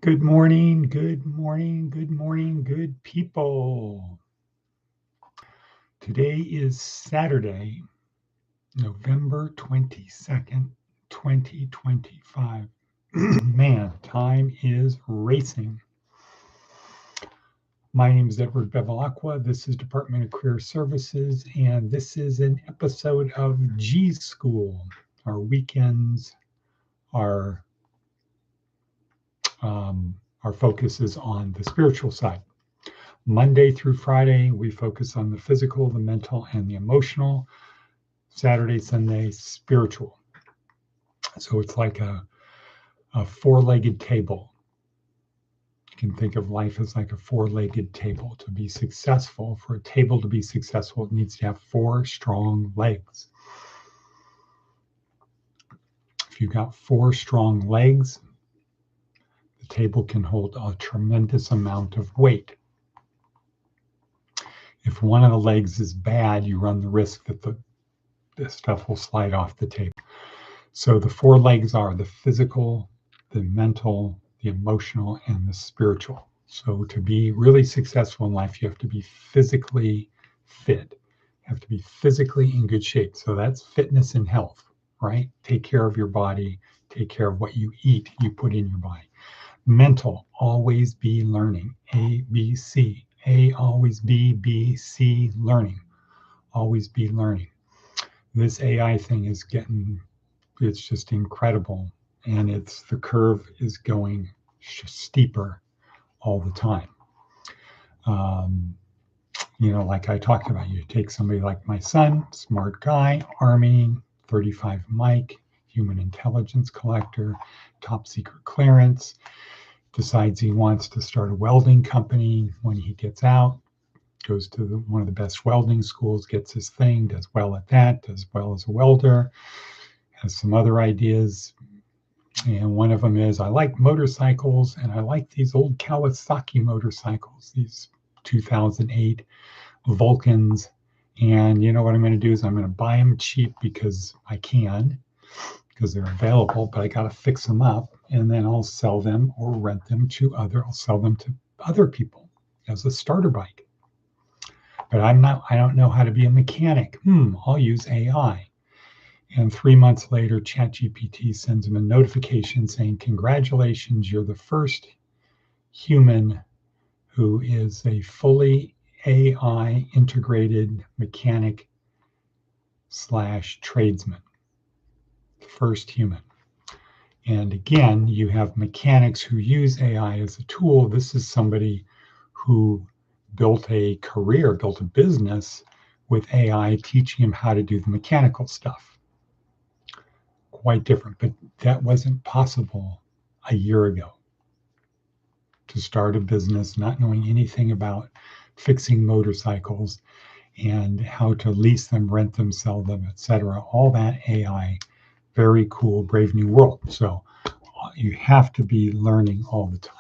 Good morning, good morning, good morning, good people. Today is Saturday, November 22nd, 2025. Man, time is racing. My name is Edward Bevilacqua. This is Department of Career Services, and this is an episode of G.school. Our weekends are our focus is on the spiritual side. Monday through Friday, we focus on the physical, the mental, and the emotional. Saturday, Sunday, spiritual. So it's like a four-legged table. You can think of life as like a four-legged table. To be successful, for a table to be successful, it needs to have four strong legs. If you've got four strong legs, the table can hold a tremendous amount of weight. If one of the legs is bad, you run the risk that this stuff will slide off the table. So the four legs are the physical, the mental, the emotional, and the spiritual. So to be really successful in life, you have to be physically fit. You have to be physically in good shape. So that's fitness and health, right? Take care of your body, take care of what you eat, you put in your body. Mental, always be learning. A, B, C. A, always be, B, C, learning. Always be learning. This AI thing is it's just incredible. And the curve is going steeper all the time. Like I talked about, you take somebody like my son, smart guy, Army, 35 Mike, human intelligence collector, top secret clearance, decides he wants to start a welding company when he gets out, goes to one of the best welding schools, gets his thing, does well at that, does well as a welder, has some other ideas. And one of them is, I like motorcycles, and I like these old Kawasaki motorcycles, these 2008 Vulcans. And you know what I'm going to do is I'm going to buy them cheap because I can, because they're available, but I got to fix them up, and then I'll sell them or rent them I'll sell them to other people as a starter bike. But I don't know how to be a mechanic. I'll use AI. And 3 months later, ChatGPT sends him a notification saying, congratulations, you're the first human who is a fully AI integrated mechanic / tradesman. First human. And again, you have mechanics who use AI as a tool. This is somebody who built a career, built a business with AI, teaching him how to do the mechanical stuff. Quite different, but that wasn't possible a year ago. To start a business, not knowing anything about fixing motorcycles and how to lease them, rent them, sell them, etc. All that AI, very cool, brave new world. So you have to be learning all the time.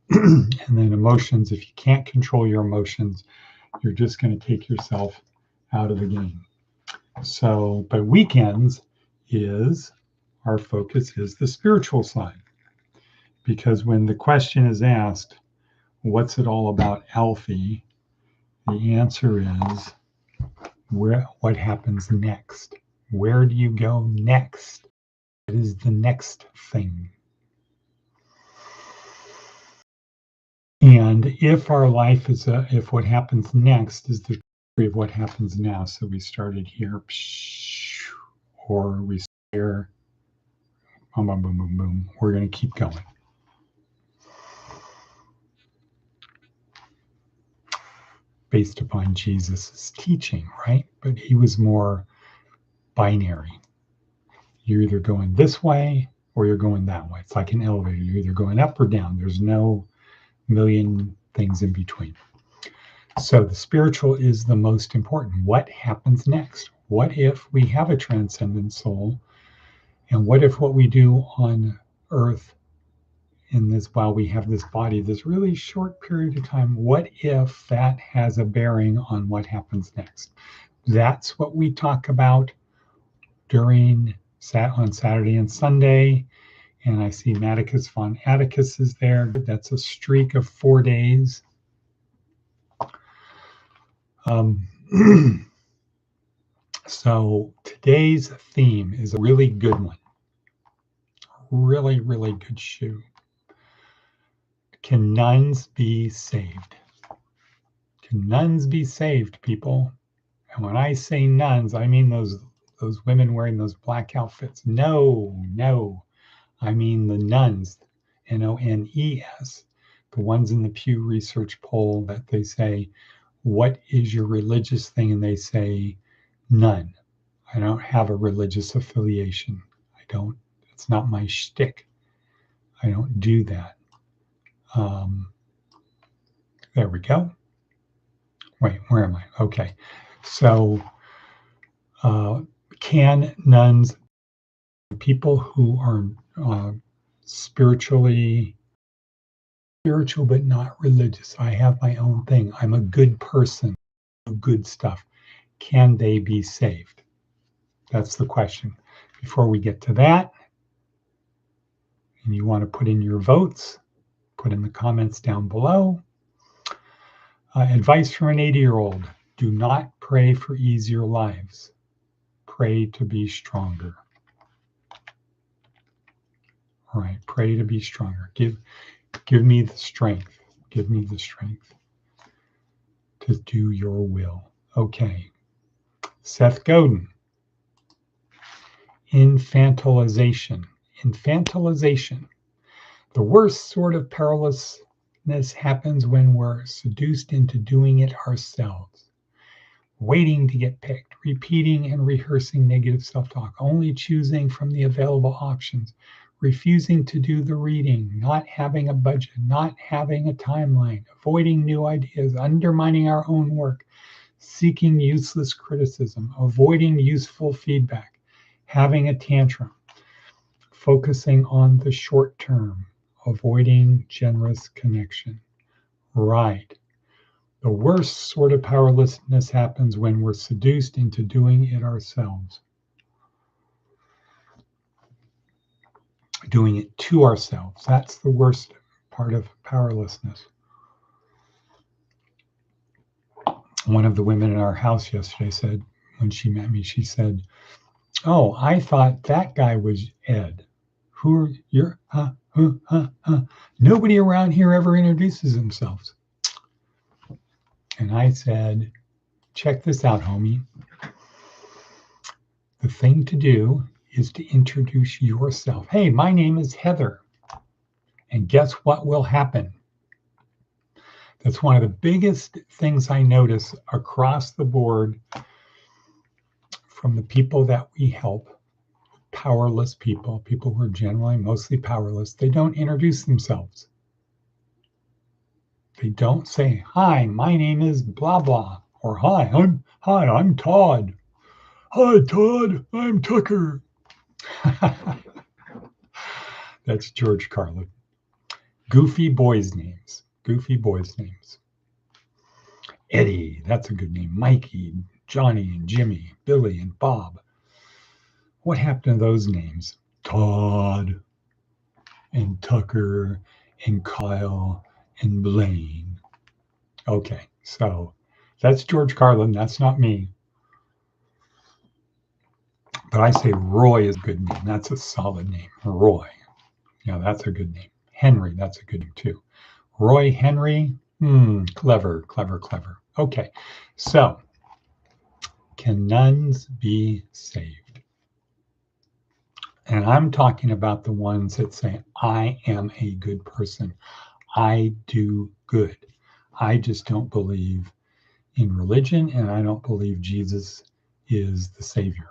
And then emotions, if you can't control your emotions, you're just going to take yourself out of the game. So, but weekends our focus is the spiritual side. Because when the question is asked, what's it all about, Alfie? The answer is, what happens next? Where do you go next? What is the next thing? And if our life if what happens next is the story of what happens now, so we started here, or we start here, boom, boom, boom, boom, boom, we're going to keep going. Based upon Jesus's teaching, right? But he was more binary. You're either going this way or you're going that way. It's like an elevator. You're either going up or down. There's no million things in between. So the spiritual is the most important. What happens next? What if we have a transcendent soul? And what if what we do on earth while we have this body, this really short period of time, what if that has a bearing on what happens next? That's what we talk about on Saturday and Sunday. And I see Maticus von Atticus is there. That's a streak of 4 days. So today's theme is a really good one. Really, really good shoe. Can nuns be saved? Can nuns be saved, people? And when I say nuns, I mean those women wearing those black outfits. No. I mean the nuns, N-O-N-E-S, the ones in the Pew Research poll that they say, what is your religious thing? And they say, none. I don't have a religious affiliation. It's not my shtick. I don't do that. There we go. Wait, where am I? Okay. So can nuns, people who are spiritual but not religious, I have my own thing, I'm a good person, do good stuff, can they be saved? That's the question. Before we get to that, and you want to put in your votes, put in the comments down below. Advice from an 80-year-old: do not pray for easier lives. Pray to be stronger. All right, pray to be stronger. Give me the strength. Give me the strength to do your will. Okay. Seth Godin. Infantilization. Infantilization. The worst sort of powerlessness happens when we're seduced into doing it ourselves. Waiting to get picked, repeating and rehearsing negative self-talk, only choosing from the available options, refusing to do the reading, not having a budget, not having a timeline, avoiding new ideas, undermining our own work, seeking useless criticism, avoiding useful feedback, having a tantrum, focusing on the short term, avoiding generous connection. Right. The worst sort of powerlessness happens when we're seduced into doing it ourselves. Doing it to ourselves. That's the worst part of powerlessness. One of the women in our house yesterday said, when she met me, she said, "Oh, I thought that guy was Ed. Who are you? Nobody around here ever introduces themselves." And I said, check this out, homie. The thing to do is to introduce yourself. Hey, my name is Heather. And guess what will happen? That's one of the biggest things I notice across the board from the people that we help, powerless people who are generally mostly powerless. They don't introduce themselves. They don't say, "Hi, my name is blah blah," or "Hi, I'm Todd. Hi, Todd, I'm Tucker." That's George Carlin. Goofy boys' names. Goofy boys' names. Eddie, that's a good name. Mikey, Johnny and Jimmy, Billy and Bob. What happened to those names? Todd and Tucker and Kyle and Blaine. Okay, so that's George Carlin. That's not me. But I say Roy is a good name. That's a solid name. Roy. Yeah, that's a good name. Henry, that's a good name too. Roy Henry. Clever. Okay, so can nuns be saved? And I'm talking about the ones that say, I am a good person. I do good. I just don't believe in religion, and I don't believe Jesus is the Savior.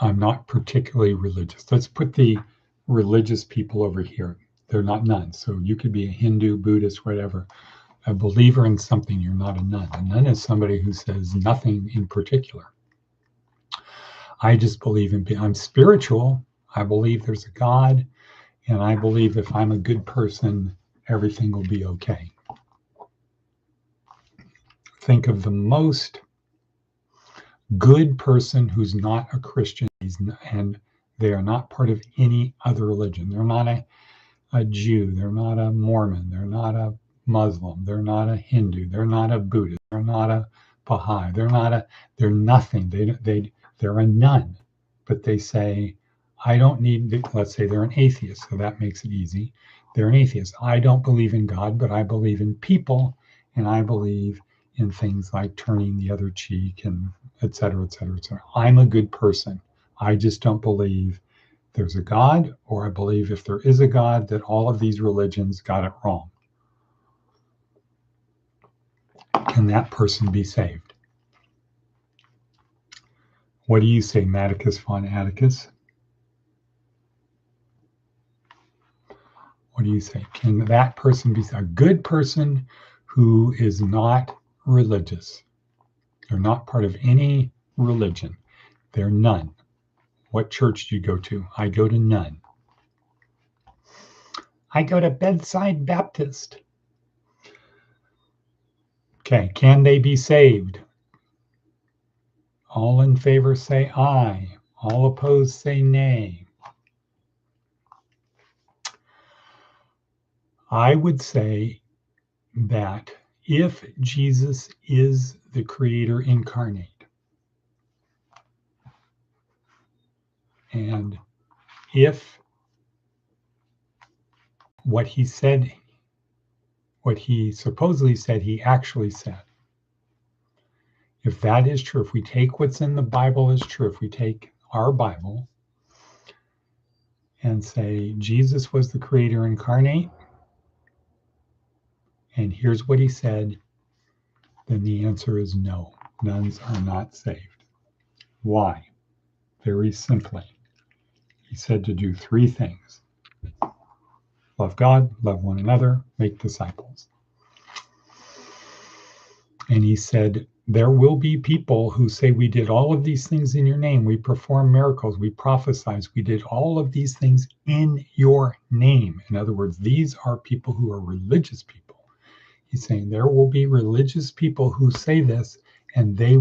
I'm not particularly religious. Let's put the religious people over here. They're not nuns. So you could be a Hindu, Buddhist, whatever. A believer in something, you're not a nun. A nun is somebody who says nothing in particular. I just believe I'm spiritual. I believe there's a God. And I believe if I'm a good person, everything will be okay. Think of the most good person who's not a Christian, and they are not part of any other religion. They're not a Jew, they're not a Mormon, they're not a Muslim, they're not a Hindu, they're not a Buddhist, they're not a Baha'i, they're nothing. They're a none. But they say, I don't need, let's say they're an atheist, so that makes it easy. They're an atheist. I don't believe in God, but I believe in people, and I believe in things like turning the other cheek and et cetera, et cetera, et cetera. I'm a good person. I just don't believe there's a God, or I believe if there is a God, that all of these religions got it wrong. Can that person be saved? What do you say, Maticus von Atticus? What do you say? Can that person be a good person who is not religious? They're not part of any religion. They're none. What church do you go to? I go to none. I go to Bedside Baptist. Okay, can they be saved? All in favor say aye. All opposed say nay. I would say that if Jesus is the Creator incarnate, and if what he said, what he supposedly said, he actually said, if that is true, if we take what's in the Bible as true, if we take our Bible and say Jesus was the Creator incarnate, and here's what he said, then the answer is no. Nuns are not saved. Why? Very simply. He said to do three things: love God, love one another, make disciples. And he said, there will be people who say, we did all of these things in your name. We performed miracles. We prophesied. We did all of these things in your name. In other words, these are people who are religious people. He's saying there will be religious people who say this, and I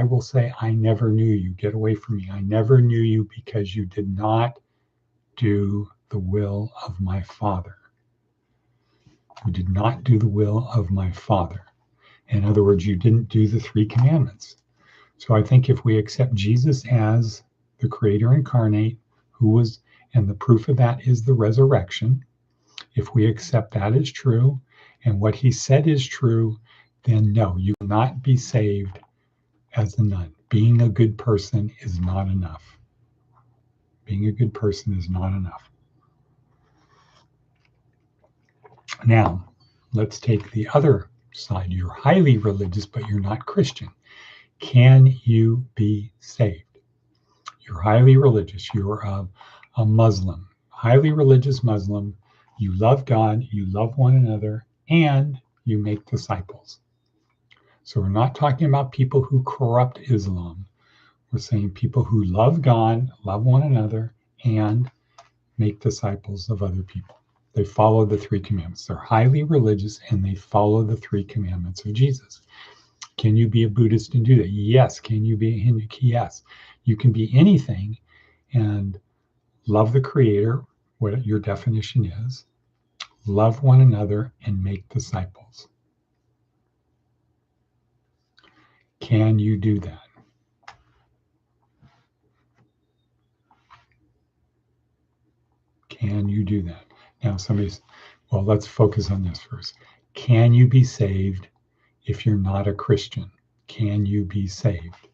will say, I never knew you. Get away from me. I never knew you because you did not do the will of my Father. You did not do the will of my Father. In other words, you didn't do the three commandments. So I think if we accept Jesus as the Creator incarnate, and the proof of that is the resurrection, if we accept that as true, and what he said is true, then no, you will not be saved as a nun. Being a good person is not enough. Being a good person is not enough. Now, let's take the other side. You're highly religious, but you're not Christian. Can you be saved? You're highly religious. You're a Muslim, highly religious Muslim. You love God, you love one another, and you make disciples. So we're not talking about people who corrupt Islam. We're saying people who love God, love one another, and make disciples of other people. They follow the three commandments. They're highly religious and they follow the three commandments of Jesus. Can you be a Buddhist and do that? Yes. Can you be a Hindu? Yes. You can be anything and love the Creator, what your definition is, love one another, and make disciples. Can you do that? Can you do that? Now, well, let's focus on this first. Can you be saved if you're not a Christian? Can you be saved?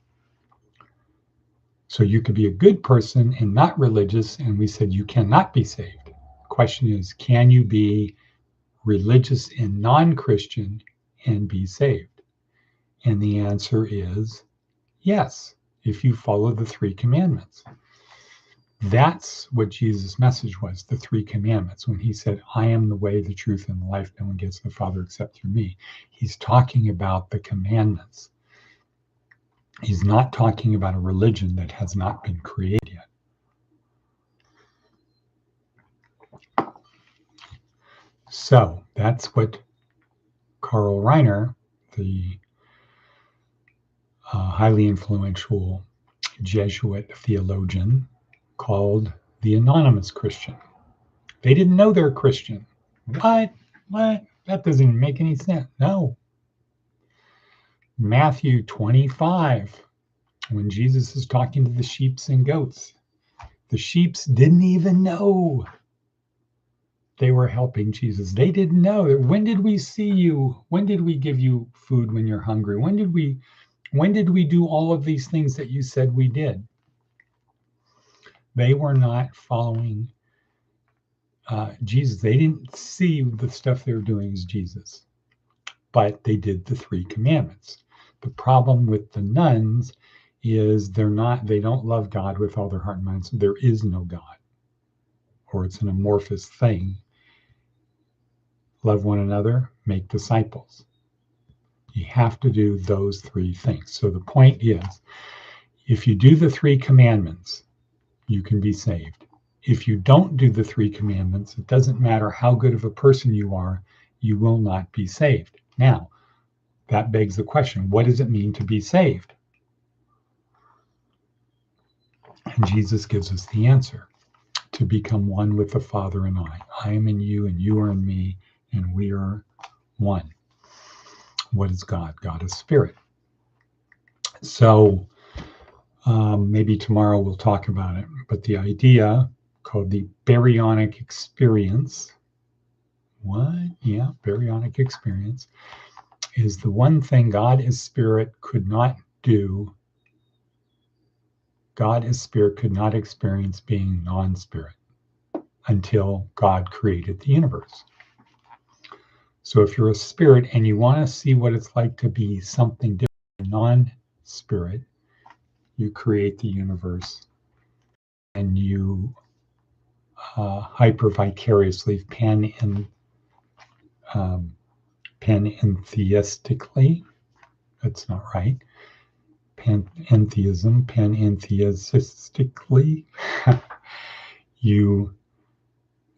So you could be a good person and not religious, and we said you cannot be saved. The question is, can you be religious and non-Christian and be saved? And the answer is yes, if you follow the three commandments. That's what Jesus' message was, the three commandments. When he said, I am the way, the truth, and the life, no one gets to the Father except through me. He's talking about the commandments. He's not talking about a religion that has not been created yet. So that's what Karl Reiner, the highly influential Jesuit theologian called the anonymous Christian. They didn't know they're Christian. What? That doesn't even make any sense. No. Matthew 25, when Jesus is talking to the sheep and goats, the sheep didn't even know they were helping Jesus. They didn't know that. When did we see you? When did we give you food when you're hungry? When did we do all of these things that you said we did? They were not following Jesus. They didn't see the stuff they were doing as Jesus, but they did the 3 commandments. The problem with the nuns is they don't love God with all their heart and mind. So there is no God, or it's an amorphous thing. Love one another, make disciples. You have to do those 3 things. So the point is, if you do the 3 commandments, you can be saved. If you don't do the 3 commandments, it doesn't matter how good of a person you are, you will not be saved. Now, that begs the question, what does it mean to be saved? And Jesus gives us the answer: to become one with the Father and I. I am in you and you are in me, and we are one. What is God? God is spirit. So maybe tomorrow we'll talk about it, but the idea called the baryonic experience, baryonic experience, is the one thing God as spirit could not do. God as spirit could not experience being non-spirit until God created the universe. So if you're a spirit and you want to see what it's like to be something different, non-spirit, you create the universe and you hyper-vicariously panentheistically, that's not right, panentheistically, you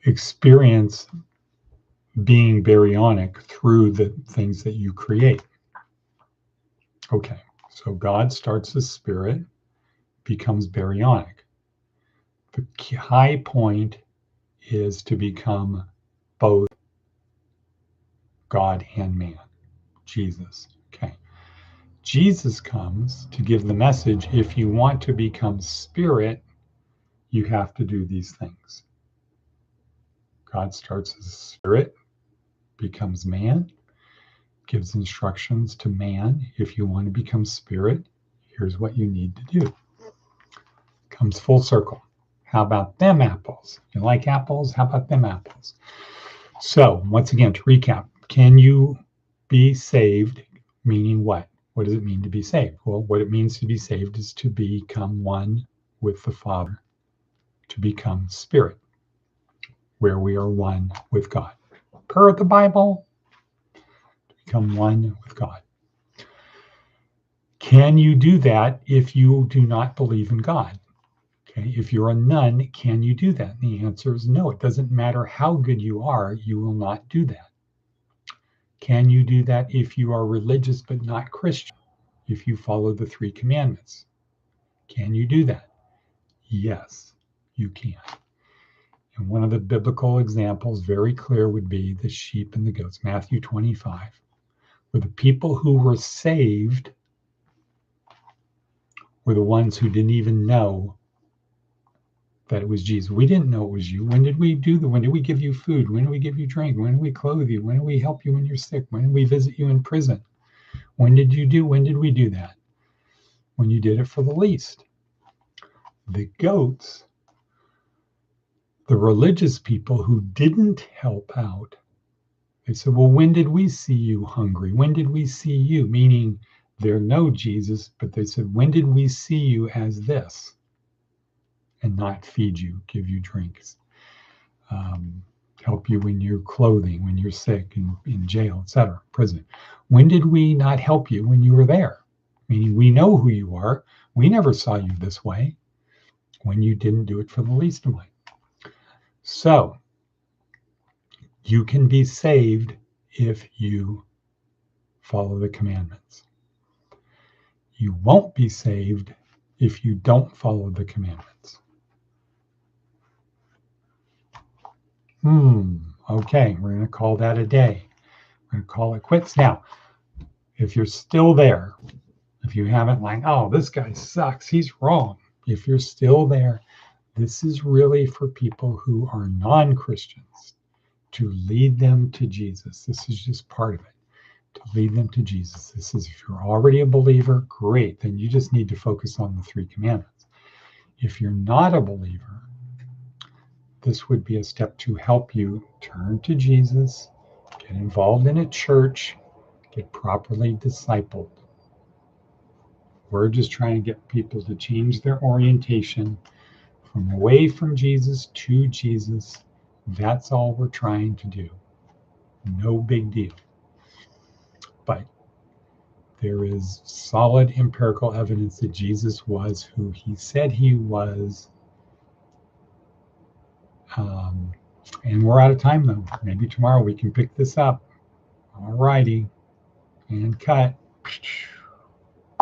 experience being baryonic through the things that you create. Okay, so God starts as spirit, becomes baryonic. The high point is to become both God and man, Jesus. Okay. Jesus comes to give the message: if you want to become spirit, you have to do these things. God starts as spirit, becomes man, gives instructions to man. If you want to become spirit, here's what you need to do. Comes full circle. How about them apples? You like apples? How about them apples? So once again, to recap, can you be saved? Meaning what? What does it mean to be saved? Well, what it means to be saved is to become one with the Father, to become spirit, where we are one with God. Per the Bible, to become one with God. Can you do that if you do not believe in God? Okay, if you're a nun, can you do that? And the answer is no. It doesn't matter how good you are, you will not do that. Can you do that if you are religious but not Christian? If you follow the 3 commandments? Can you do that? Yes, you can. And one of the biblical examples, very clear, would be the sheep and the goats. Matthew 25, where the people who were saved were the ones who didn't even know that it was Jesus. We didn't know it was you. When did we give you food? When did we give you drink? When did we clothe you? When did we help you when you're sick? When did we visit you in prison? When did we do that? When you did it for the least. The goats, the religious people who didn't help out, they said, well, when did we see you hungry? When did we see you? Meaning they know Jesus, but they said, when did we see you as this? And not feed you, give you drinks, help you when you're clothing, when you're sick, in jail, etc., prison. When did we not help you when you were there? Meaning we know who you are. We never saw you this way. When you didn't do it for the least of mine. So you can be saved if you follow the commandments. You won't be saved if you don't follow the commandments. Okay, we're going to call that a day. We're going to call it quits. Now, if you're still there, if you haven't like, oh, this guy sucks, he's wrong. If you're still there, this is really for people who are non-Christians, to lead them to Jesus. This is just part of it, to lead them to Jesus. This is, if you're already a believer, great, then you just need to focus on the 3 commandments. If you're not a believer, this would be a step to help you turn to Jesus, get involved in a church, get properly discipled. We're just trying to get people to change their orientation from away from Jesus to Jesus. That's all we're trying to do. No big deal. But there is solid empirical evidence that Jesus was who he said he was. And we're out of time, though. Maybe tomorrow we can pick this up. All righty. And cut.